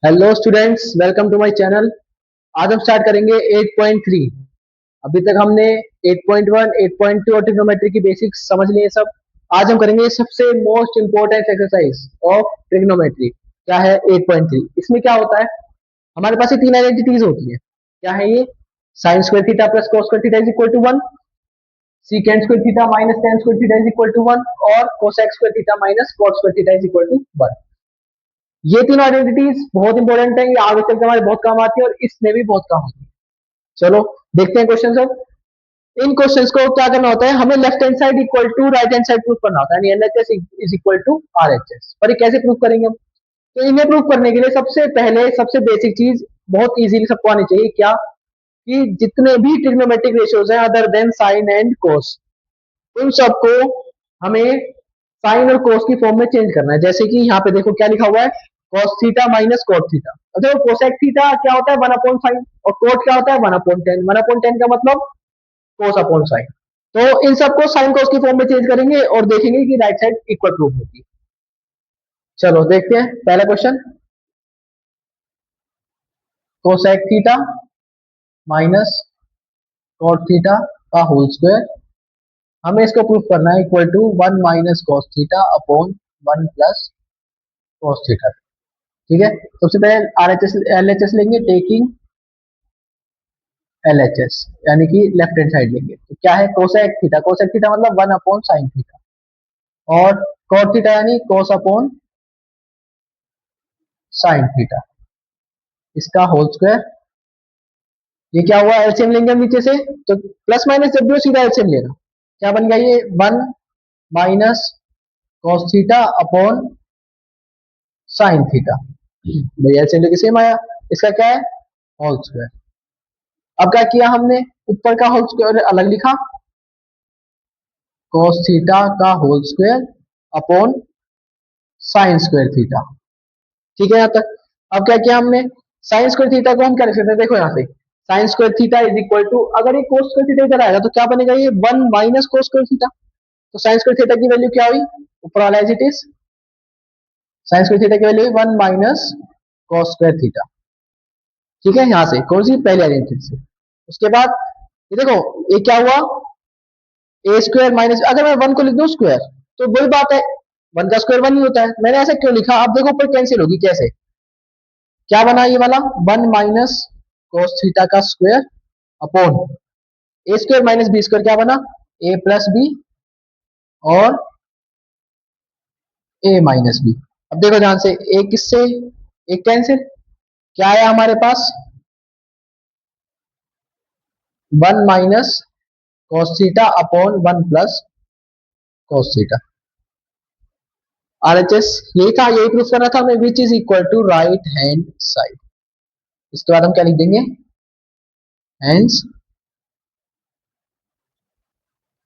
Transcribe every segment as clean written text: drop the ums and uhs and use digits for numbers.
Hello students, welcome to my channel. आज हम start करेंगे 8.3। अभी तक हमने 8.1, 8.2 और ट्रिग्नोमेट्री की बेसिक्स समझ लिए सब। आज हम करेंगे सबसे most important exercise of trigonometry. क्या है 8.3? इसमें क्या होता है, हमारे पास ये तीन आइडेंटिटीज होती है। क्या है ये? Sine square theta plus cos square theta is equal to 1, secant square theta minus tan square theta is equal to 1 और cosec square theta minus cot square theta is equal to 1। ये तीनों identities बहुत important है, ये आगे चल के हमारे बहुत काम आती है और इसमें भी बहुत काम आती है। चलो देखते हैं क्वेश्चन सब। इन क्वेश्चंस को क्या करना होता है, हमें left hand side equal to right hand side prove करना होता है, यानी LHS is equal to RHS. पर ये कैसे प्रूव करेंगे हम? तो इन्हें प्रूव करने के लिए सबसे पहले सबसे बेसिक चीज बहुत इजीली सबको आनी चाहिए, क्या कि जितने भी ट्रिग्नोमेट्रिक रेशियोज हैं other than sine and cos, उन सबको हमें साइन और कोस की फॉर्म में चेंज करना है। जैसे कि यहाँ पे देखो क्या लिखा हुआ है, cos theta minus cot theta. और देखो कोसेक थीटा क्या होता है, 1 अपॉन साइन, और कोट क्या होता है 1 अपॉन टेन। 1 अपॉन टेन का मतलब कोस अपॉन साइन। तो इन सबको साइन कोस की फॉर्म में चेंज करेंगे और देखेंगे कि राइट साइड इक्वल प्रूफ होती है। चलो देखते हैं पहला question. Cosec theta minus cot theta का होल स्क्वायर, हमें इसको प्रूफ करना है equal to 1 minus cos theta upon 1 plus cos theta. ठीक है, सबसे पहले आरएचएस एलएचएस लेंगे, टेकिंग एलएचएस यानी कि लेफ्ट हैंड साइड लेंगे। तो क्या है, कोसेक थीटा। कोसेक थीटा मतलब 1 अपॉन साइन थीटा, और कॉट थीटा यानी कोस अपॉन साइन थीटा, इसका होल स्क्वायर। ये क्या हुआ, एलसीएम लेंगे हम नीचे से, तो प्लस माइनस जब भी हो सीधा एलसीएम लेना। क्या बन गया ये, 1 minus cos theta upon sine theta. भैया एलसीएम लेके सेम आया, इसका क्या है, होल स्क्वायर। अब क्या किया हमने, ऊपर का होल स्क्वायर अलग लिखा, cos थीटा का whole square upon sine square theta. ठीक है यहाँ तक। अब क्या किया हमने, साइन स्क्वायर थीटा को हम क्या लिख सकते हैं, देखो यहाँ से sine square theta is equal to, अगर ये कोस स्क्वायर थीटा इधर आएगा तो क्या बनेगा, ये 1 माइनस कोस स्क्वायर थीटा। तो साइन स्क्वायर थीटा की वैल्यू क्या हुई, ऊपर वाला as it is, sine square theta की value 1 minus cos square theta. ठीक है, यहाँ से कौन सी पहली आइडेंटिटी से। उसके बाद ये देखो ये क्या हुआ, ए स्क्वायर माइनस, अगर मैं 1 को लिख दूं स्क्वायर तो वही बात है, 1 का स्क्वायर 1 ही होता है। मैंने ऐसा क्यों लिखा, अब देखो ऊपर कैंसिल होगी कैसे। क्या बना ये वाला, 1 माइनस cos थीटा का स्क्वायर अपॉन ए स्क्वायर माइनस बी स्क्वायर, क्या बना ए प्लस बी और ए माइनस बी। अब देखो ध्यान से, ए किससे एक कैंसिल, क्या आया हमारे पास 1 minus cos theta upon 1 plus cos theta. RHS यही था, यही प्रूफ करना था हमें, which is equal to right hand side. इसके बाद हम क्या लिख देंगे, हैंस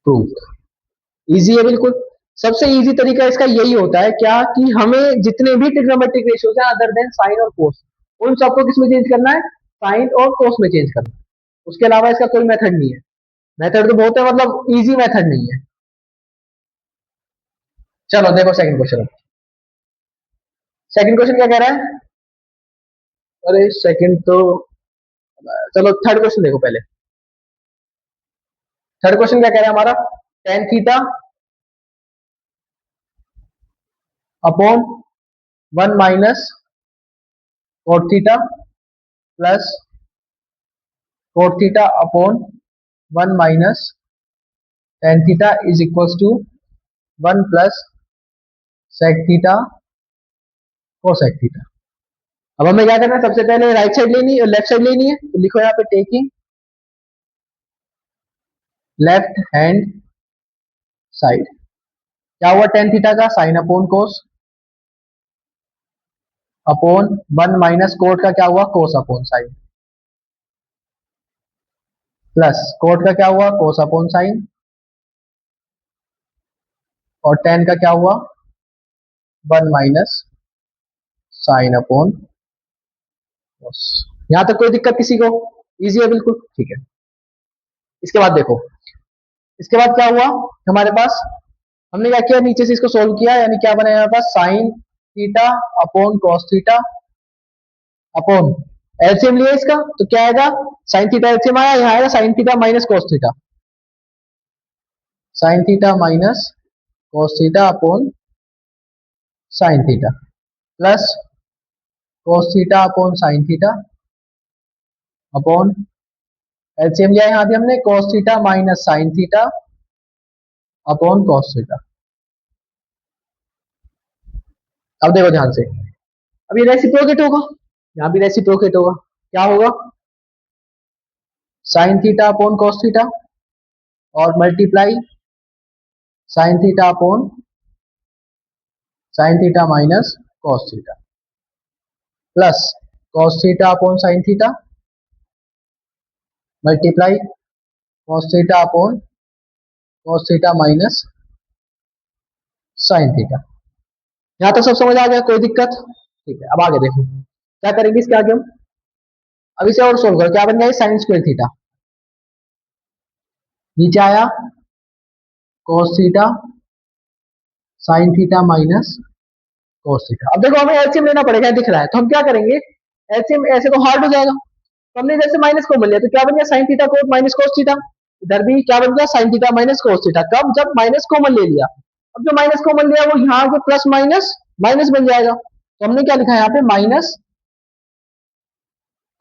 प्रूफ। इजी है बिल्कुल, सबसे इजी तरीका इसका यही होता है, क्या कि हमें जितने भी ट्रिग्नोमेट्रिक रेशियोज हैं अदर देन साइन और कोस, उन सबको किस में चेंज करना है, साइन और कोस में चेंज करना है। उसके अलावा इसका कोई मेथड नहीं है। मेथड तो बहुत है, मतलब इजी मेथड नहीं है। चलो देखो सेकंड क्वेश्चन। सेकंड क्वेश्चन क्या कह रहा है, अरे सेकंड तो, चलो थर्ड क्वेश्चन देखो पहले। थर्ड क्वेश्चन क्या कह रहा है हमारा, tan theta upon 1 minus cot theta plus cot theta upon 1 minus tan theta is equal to 1 plus sec theta cosec theta. अब हमें क्या करना है, सबसे पहले राइट साइड लेनी है और लेफ्ट साइड लेनी है, तो लिखो यहाँ पे टेकिंग लेफ्ट हैंड साइड। क्या हुआ, tan थीटा का साइन अपॉन कोस अपॉन 1 माइनस कोट का क्या हुआ, कोस अपॉन साइन, प्लस कोट का क्या हुआ, कोस अपॉन साइन, और tan का क्या हुआ 1 माइनस साइन अपॉन कोस। यहां तक कोई दिक्कत किसी को, इजी है बिल्कुल, ठीक है। इसके बाद देखो, इसके बाद क्या हुआ हमारे पास, हमने क्या किया, नीचे से इसको सोल्व किया, यानी क्या बना हमारे पास, sine theta upon cos theta upon LCM लिया इसका तो क्या आएगा, साइन थीटा एलसीएम आया, यहाँ आएगा sign theta minus cos theta, sine theta minus cos theta upon sine theta plus cos theta upon sine theta upon LCM लिया यहाँ भी हमने cos theta minus sine theta upon cos theta. अब देखो ध्यान से, अब ये रेसिप्रोकेट होगा, यहाँ भी रेसिप्रोकेट होगा, क्या होगा sine theta upon cos theta और multiply sine theta upon sine theta minus cos theta plus cos theta upon sine theta multiply cos theta upon cos theta minus sine theta. यहां तक सब समझ आ गया, कोई दिक्कत? ठीक है, अब आगे देखो क्या करेंगे इसके आगे हम। अब इसे और सोल्व करो, क्या बन जाएगा साइन स्क्वायर थीटा, नीचे आया cos theta sine theta minus cos theta. अब देखो हमें एलसीएम लेना पड़ेगा, दिख रहा है, तो हम क्या करेंगे, एलसीएम ऐसे तो हार्ड हो जाएगा, तो हमने जैसे माइनस कॉमन लिया तो क्या बन गया sine theta cos minus cos theta, इधर भी क्या बन गया sign theta minus cos theta, कब, जब माइनस कॉमन ले लिया। अब जो माइनस कॉमन लिया वो यहाँ के प्लस माइनस माइनस बन जाएगा, तो हमने क्या लिखा है यहाँ पे minus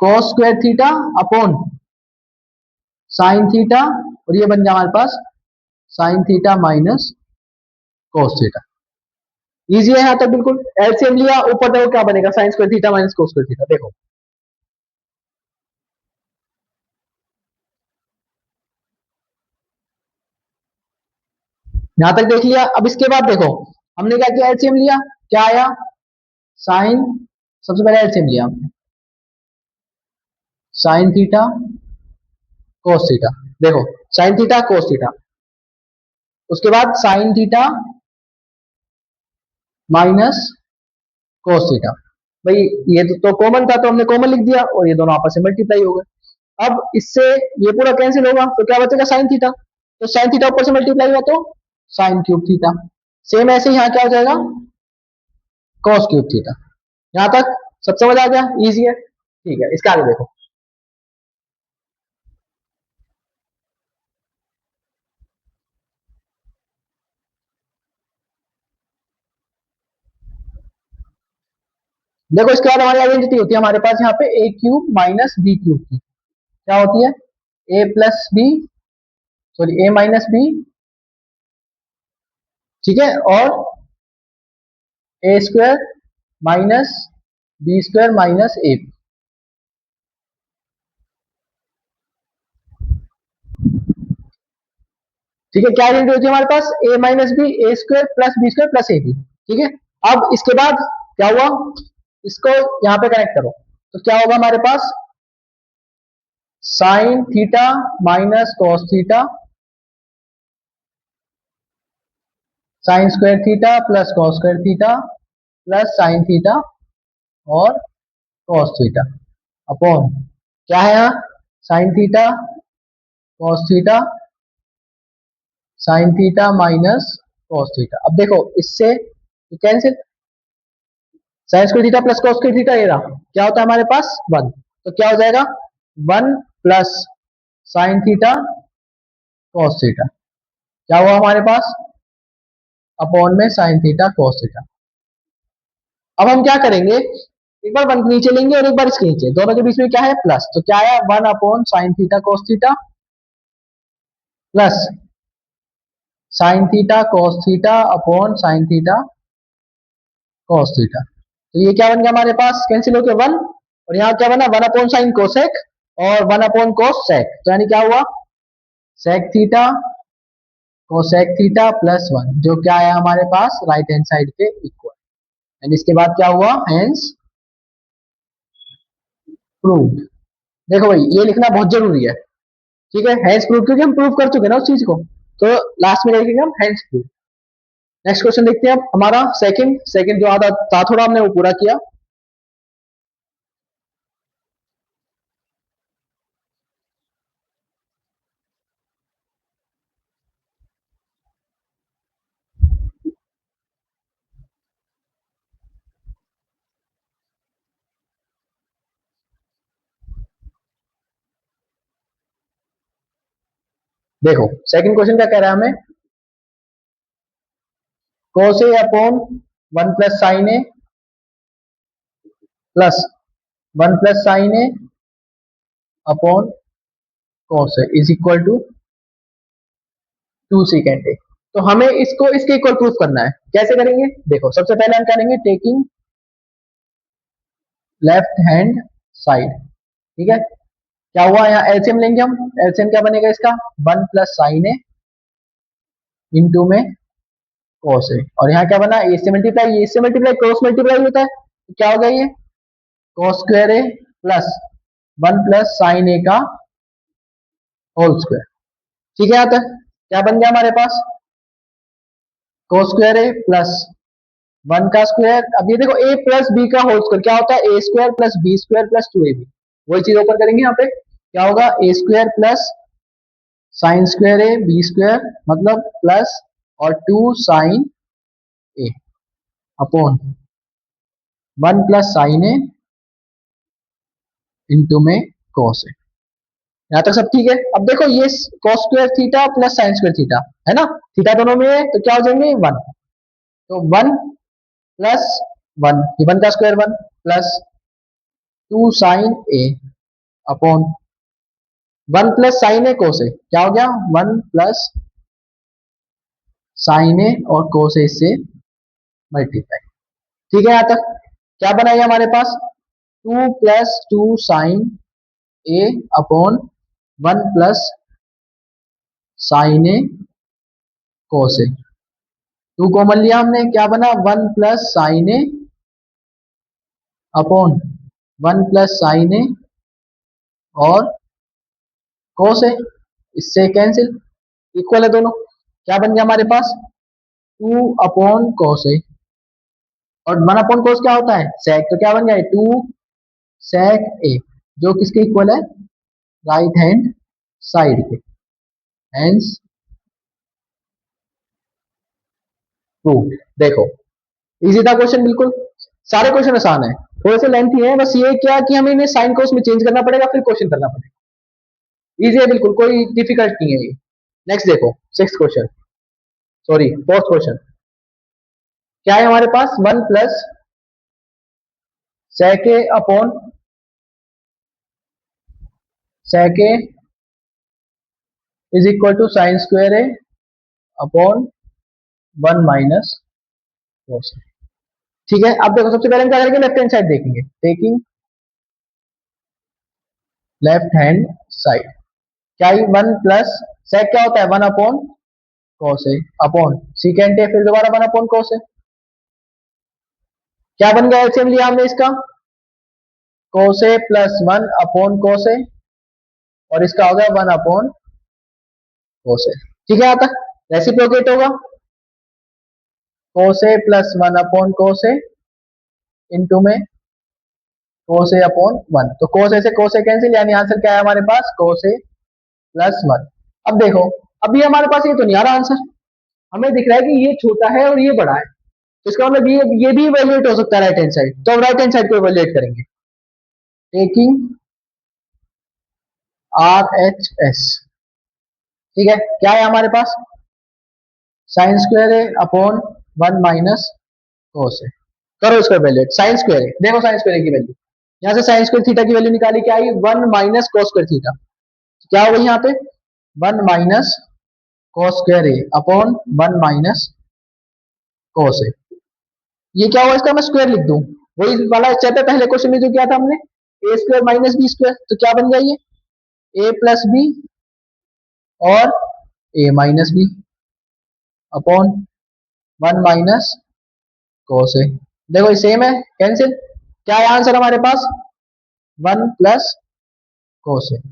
cos square theta upon sine theta, और ये बन गया हमारे पास sine theta minus cos theta. Easy है यहाँ तक बिल्कुल। एलसीएम लिया, ऊपर देखो क्या बनेगा sign square theta minus cos square theta, देखो यहां तक देख लिया। अब इसके बाद देखो हमने क्या किया, एलसीएम लिया, क्या आया साइन, सबसे पहले एलसीएम लिया हमने साइन थीटा कोस थीटा, देखो साइन थीटा कोस थीटा, उसके बाद sign theta minus cos theta, भाई ये तो कॉमन था तो हमने कॉमन लिख दिया और ये दोनों आपस में मल्टीप्लाई हो गए। अब इससे ये पूरा कैंसिल होगा तो क्या बचेगा साइन थीटा, तो साइन थीटा ऊपर से मल्टीप्लाई हुआ तो साइन क्यूब थीटा, सेम ऐसे यहाँ क्या हो जाएगा कॉस क्यूब थीटा। यहां तक सब समझ आ गया, इजी है। ठीक है, इसका आगे देखो, देखो इसके बाद हमारी आइडेंटिटी होती है हमारे पास यहाँ पे a cube minus b cube की, क्या होती है a plus b, sorry a minus b, ठीक है, और a square minus b square minus a, ठीक है, क्या आइडेंटिटी होती है हमारे पास a minus b a square plus b square plus a b, ठीक है। अब इसके बाद क्या हुआ, इसको यहां पे कनेक्ट करो तो क्या होगा हमारे पास sine theta minus cos theta sine square theta plus cos square theta plus sine theta और कॉस थीटा अपॉन क्या है यहाँ sine theta cos theta sine theta minus cos theta. अब देखो इससे cancel, sine square theta plus cos square theta ये रहा, क्या होता है हमारे पास वन, तो क्या हो जाएगा one plus sine theta cos theta, क्या हुआ हमारे पास अपॉन में साइन थीटा कॉस थीटा। अब हम क्या करेंगे, एक बार वन नीचे लेंगे और एक बार इसके नीचे, दोनों के बीच में क्या है प्लस, तो क्या आया one upon sine theta cos theta plus sine theta cos theta upon sine theta cos theta. तो ये क्या बन गया हमारे पास कैंसिल होकर वन, और यहाँ क्या बना वन अपॉन साइन कोसेक और वन अपॉन कोस सेक, तो यानी क्या हुआ sec theta cosec theta plus one, जो क्या आया हमारे पास राइट हैंड साइड के इक्वल, एंड इसके बाद क्या हुआ हेंस प्रूव्ड। देखो भाई ये लिखना बहुत जरूरी है, ठीक है, हेंस प्रूव, क्योंकि हम प्रूव कर चुके ना उस चीज को, तो लास्ट में लिखेंगे हम हेंस प्रूव। नेक्स्ट क्वेश्चन देखते हैं अब हमारा सेकंड सेकंड जो आधा था थोड़ा हमने वो पूरा किया। देखो सेकंड क्वेश्चन क्या कह रहा है हमें, cos a upon 1 plus sine a plus 1 plus sine a upon cos a is equal to 2 second a. तो हमें इसको इसके इक्वल प्रूफ करना है। कैसे करेंगे, देखो सबसे पहले हम करेंगे टेकिंग लेफ्ट हैंड साइड। ठीक है, क्या हुआ, यहाँ एलसीएम लेंगे हम। एलसीएम क्या बनेगा इसका, 1 प्लस साइन ए इंटू में cos ए, और यहाँ क्या बना, ए से मल्टीप्लाई, ए से मल्टीप्लाई क्रॉस मल्टीप्लाई होता है, तो क्या हो गया ये cos square a plus 1 plus sine ए का होल स्क्वायर। ठीक है, आता क्या बन गया हमारे पास, cos स्क्वायर ए प्लस 1 का स्क्वायर। अब ये देखो a प्लस बी का होल स्क्वायर क्या होता है, a square plus b square plus 2ab। वही चीज ओपन करेंगे यहाँ पे, क्या होगा, a square plus sine square a b square मतलब प्लस और 2 sine a upon 1 plus sine a into में cos ए। यहाँ तक सब ठीक है। अब देखो ये cos square theta plus sine square theta है ना, थीटा दोनों में है तो क्या हो जाएंगे 1, तो 1 प्लस 1, ये 1 का square 1 plus 2 sine a upon 1 plus sine A cos ए, क्या हो गया 1 प्लस साइन ए और cos ए से मल्टीप्लाई। ठीक है, यहाँ तक क्या बनाइए हमारे पास 2 plus 2 sine a upon 1 plus sine A cos A. 2 common लिया हमने, क्या बना 1 plus sine a upon 1 plus sine ए और cos ए, इससे कैंसिल, इक्वल है दोनों। क्या बन गया हमारे पास 2 अपॉन cos ए, और 1 अपॉन cos क्या होता है sec, तो क्या बन गया 2 sec ए, जो किसके इक्वल है, राइट हैंड साइड के। Hence proved. देखो इजी था क्वेश्चन, बिल्कुल सारे क्वेश्चन आसान है, थोड़े से लेंथी है, बस ये क्या कि हमें इन्हें साइन कोस में चेंज करना पड़ेगा फिर क्वेश्चन करना पड़ेगा। इजी है बिल्कुल, कोई डिफिकल्ट नहीं है ये। नेक्स्ट देखो six question, sorry fourth question. क्या है हमारे पास 1 plus sec a upon sec a is equal to sine square A upon 1 minus cos a। ठीक है, अब देखो सबसे पहले हम क्या करेंगे, लेफ्ट हैंड साइड देखेंगे, टेकिंग लेफ्ट हैंड साइड। क्या ही 1 प्लस sec क्या होता है 1 upon cos a upon secant a, फिर दोबारा 1 अपॉन cos a। क्या बन गया, एलसीएम लिया हमने इसका, cos a plus 1 upon cos a और इसका हो गया 1 अपॉन cos a। ठीक है, आता रेसिप्रोकेट होगा, cos a plus 1 upon cos a into में cos a अपॉन 1, तो cos a से cos a कैंसिल, यानी आंसर क्या है हमारे पास cos a प्लस 1। अब देखो, अभी हमारे पास ये तो नहीं आ रहा आंसर, हमें दिख रहा है कि ये छोटा है और ये बड़ा है, तो इसका मतलब ये भी इवेल्युएट हो सकता है राइट हैंड साइड, तो अब राइट हैंड साइड को इवेल्युएट करेंगे, टेकिंग आर एच एस। ठीक है, क्या है हमारे पास साइन स्क्वायर है अपॉन 1 माइनस cos है। करो इसको इवेल्युएट, साइन स्क्वायर है, देखो साइन स्क्वायर की वैल्यू, यहाँ से साइन स्क्वायर थीटा की वैल्यू निकाली, क्या आई 1 माइनस cos स्क्वायर थीटा, क्या हो गई यहाँ पे 1 minus cos square A upon 1 minus cos ए। ये क्या हुआ, इसका मैं स्क्वायर लिख दूं, वही वाला स्टेप है पहले क्वेश्चन में जो किया था हमने, a square minus b square, तो क्या बन गया ये ए प्लस बी और a minus b upon 1 minus cos a. देखो ये सेम है, कैंसिल, क्या है आंसर हमारे पास 1 प्लस cos ए।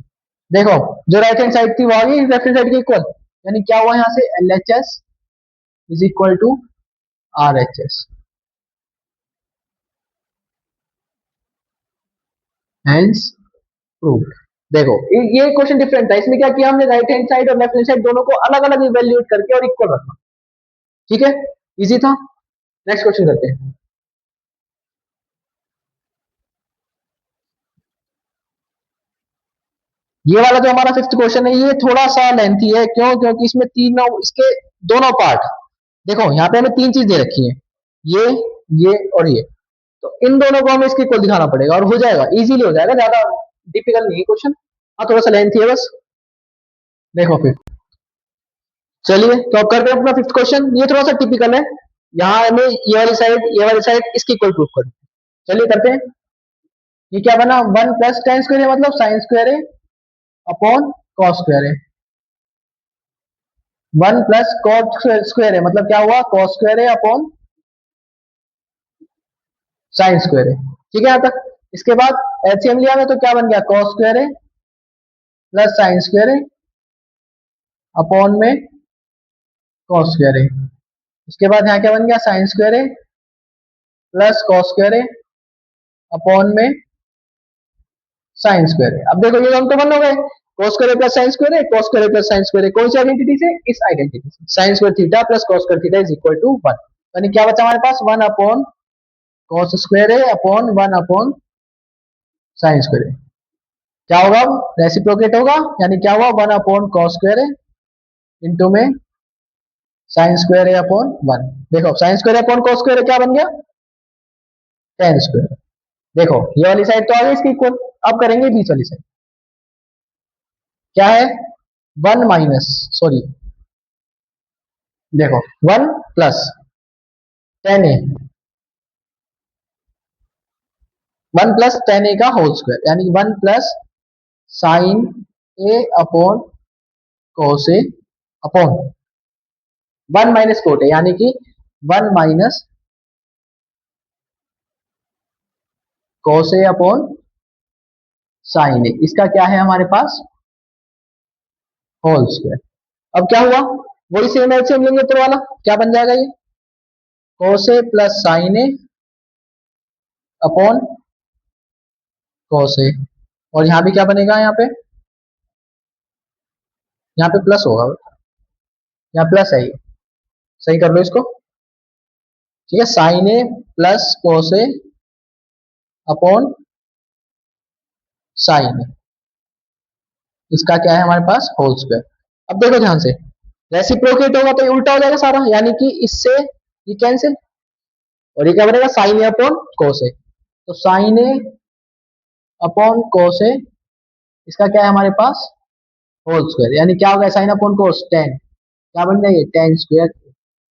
देखो जो राइट हैंड साइड थी वो आ गई लेफ्ट हैंड साइड के इक्वल, यानी क्या हुआ यहाँ से L H S is equal to R H S. Hence proved. देखो ये क्वेश्चन डिफरेंट था, इसमें क्या किया हमने, राइट हैंड साइड और लेफ्ट हैंड साइड दोनों को अलग अलग इवेल्युएट करके और इक्वल रखा। ठीक है, इजी था। नेक्स्ट क्वेश्चन करते हैं। ये वाला जो हमारा फिफ्थ क्वेश्चन है ये थोड़ा सा लेंथी है, क्यों? क्योंकि इसमें तीनों इसके दोनों पार्ट, देखो यहाँ पे हमें तीन चीज दे रखी है, ये और ये, तो इन दोनों को हमें इसके इक्वल दिखाना पड़ेगा और हो जाएगा, इजीली हो जाएगा, ज्यादा डिफिकल्ट नहीं है क्वेश्चन। हाँ थोड़ा सा लेंथी है बस। देखो फिर चलिए तो अब करते हैं अपना फिफ्थ क्वेश्चन, ये थोड़ा सा टिपिकल है, यहाँ हमें ये वाली साइड इसकी इक्वल प्रूफ करनी है। चलिए करते हैं। ये क्या बना, वन प्लस टेन स्क्वायर है मतलब साइन स्क्वायर है अपॉन कॉस स्क्वायर है, वन प्लस कॉट स्क्वायर है मतलब क्या हुआ, कॉस स्क्वायर है अपॉन साइन स्क्वायर है। ठीक है यहाँ तक। इसके बाद एलसीएम लिया में तो क्या बन गया, कॉस स्क्वायर है प्लस साइन स्क्वायर है अपॉन में कॉस स्क्वायर है। उसके बाद यहाँ क्या बन गया, साइन स्क्वायर है प्लस कॉस स्क्वायर है अपॉन में साइन स्क्वायर है। अब देखो ये हम तो बन हो गए, cos square plus sine square है, cos square plus sine square है, कौन सी आइडेंटिटी से, इस आइडेंटिटी से, sine square theta plus cos square theta is equal to 1, यानी क्या बचा हमारे पास, 1 अपॉन cos स्क्वायर है अपॉन 1 अपॉन साइन स्क्वायर है। क्या होगा, रेसिप्रोकेट होगा, यानी क्या हुआ, 1 अपॉन cos स्क्वायर है इंटू में साइन स्क्वायर है अपॉन 1। देखो sine square upon cos square क्या बन गया, tan स्क्वायर। देखो ये वाली साइड तो आ गई इसकी इक्वल, अब करेंगे बीच वाली साइड, क्या है, वन माइनस सॉरी देखो वन प्लस टेन ए, वन प्लस टेन ए का होल स्क्वायर, यानी one plus sine a upon cos A upon one minus cot A, यानी कि वन माइनस कोस ए अपॉन साइन ए, इसका क्या है हमारे पास, होल स्क्वायर। अब क्या हुआ, वही सेम एलसीएम लेंगे ऊपर वाला, क्या बन जाएगा ये, कोस ए प्लस साइन ए अपॉन कोस ए, और यहाँ भी क्या बनेगा, यहाँ पे प्लस होगा, यहाँ प्लस है ये, सही कर लो इसको। ठीक है, sign a plus cos A upon sine ए, इसका क्या है हमारे पास, होल स्क्वायर। अब देखो ध्यान से, रेसिप्रोकेट होगा तो ये उल्टा हो जाएगा सारा, यानी कि इससे ये कैंसिल, और ये क्या बनेगा, साइन ए अपॉन कोस ए, तो साइन ए अपॉन कोस ए, इसका क्या है हमारे पास, होल स्क्वायर, यानी क्या होगा, साइन अपॉन कोस टेन, क्या बन गया ये, टेन स्क्वायर।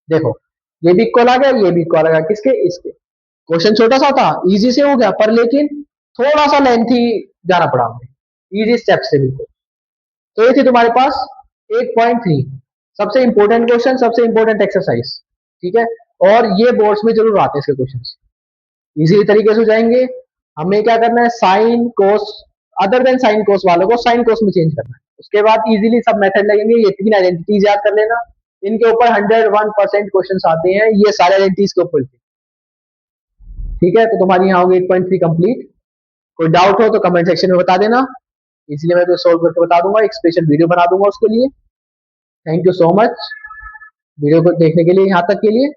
देखो ये भी इक्वल आ गया, ये भी इक्वल आ गया, किसके, इसके। क्वेश्चन छोटा सा था, इजी से हो गया, पर लेकिन थोड़ा सा लेंथी जाना पड़ा हमें, इजी स्टेप से बिल्कुल। तो ये थी तुम्हारे पास 8.3 सबसे इंपॉर्टेंट क्वेश्चन, सबसे इंपॉर्टेंट एक्सरसाइज। ठीक है, और ये बोर्ड्स में जरूर आते हैं इसके क्वेश्चन, इजी तरीके से हो जाएंगे। हमें क्या करना है, sine cos, other than sine cos वालों को साइन कोस में चेंज करना है, उसके बाद इजीली सब मेथड लगेंगे। ये तीन आइडेंटिटीज याद कर लेना, इनके ऊपर 101% क्वेश्चन आते हैं, ये सारे आइडेंटिटीज के ऊपर। ठीक है, तो तुम्हारी यहाँ होगी 8.3 कंप्लीट। कोई डाउट हो तो कमेंट सेक्शन में बता देना, इसलिए मैं तो सॉल्व करके बता दूंगा, एक स्पेशल वीडियो बना दूंगा उसके लिए। Thank you so much video को देखने के लिए यहाँ तक के लिए।